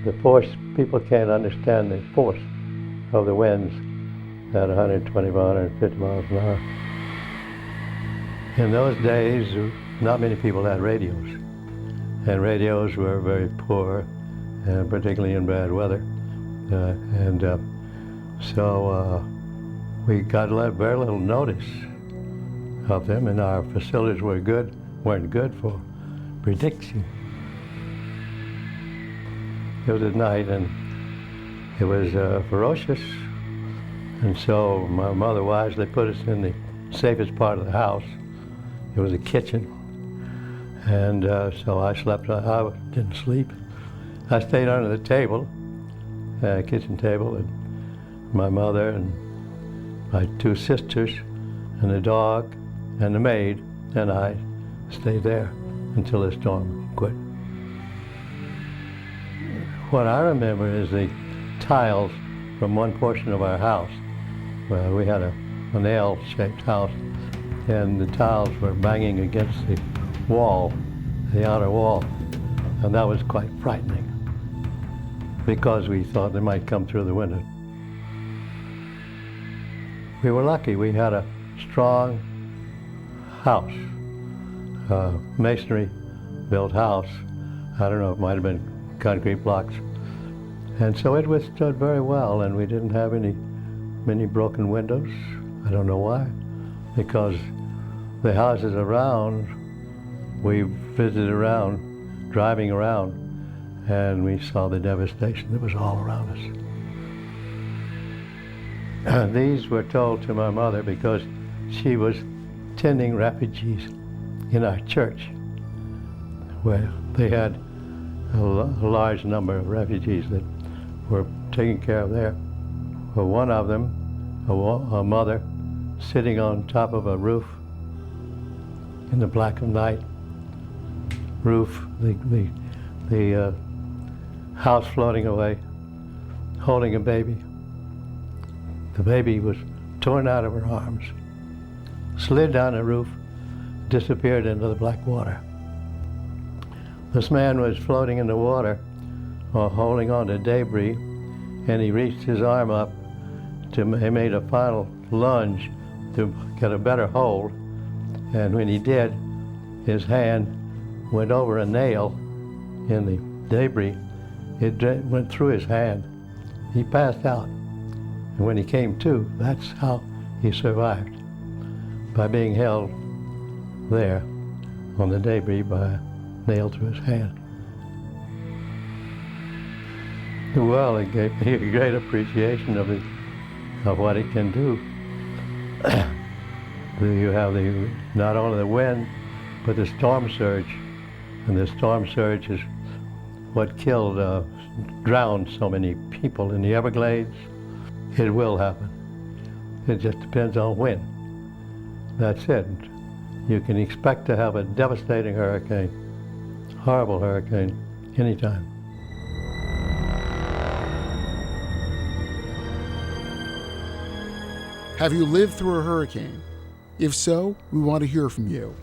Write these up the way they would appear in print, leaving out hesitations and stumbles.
The force, people can't understand the force of the winds at 120, 150 miles an hour. In those days, not many people had radios, and radios were very poor, and particularly in bad weather. So we got very little notice of them, and our facilities weren't good for prediction. It was at night, and it was ferocious, and so my mother wisely put us in the safest part of the house. It was a kitchen, and so I slept. I didn't sleep. I stayed under the table, kitchen table, and my mother and my two sisters and the dog and the maid and I stayed there until the storm quit. What I remember is the tiles from one portion of our house. Well, we had a L-shaped house, and the tiles were banging against the wall, the outer wall, and that was quite frightening because we thought they might come through the window. We were lucky. We had a strong house, masonry-built house. I don't know, it might have been concrete blocks. And so it withstood very well, and we didn't have many broken windows. I don't know why, because the houses around, we visited around, driving around, and we saw the devastation that was all around us. These were told to my mother because she was tending refugees in our church, where they had a large number of refugees that were taken care of there. Well, one of them, a mother sitting on top of a roof in the black of night, roof, the house floating away, holding a baby. The baby was torn out of her arms, slid down the roof, disappeared into the black water. This man was floating in the water, holding on to debris, and he reached his arm up he made a final lunge to get a better hold, and when he did, his hand went over a nail in the debris. It went through his hand. He passed out, and when he came to, that's how he survived, by being held there on the debris by a nail through his hand. Well, it gave me a great appreciation of what it can do. You have not only the wind, but the storm surge. And the storm surge is what drowned so many people in the Everglades. It will happen. It just depends on when. That's it. You can expect to have a devastating hurricane, horrible hurricane, anytime. Have you lived through a hurricane? If so, we want to hear from you.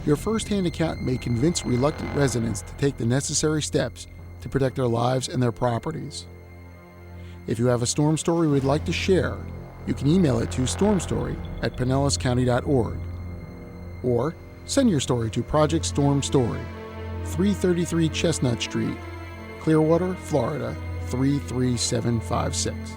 Your first-hand account may convince reluctant residents to take the necessary steps to protect their lives and their properties. If you have a storm story we'd like to share, you can email it to stormstory@pinellascounty.org. Or send your story to Project Storm Story, 333 Chestnut Street, Clearwater, Florida, 33756.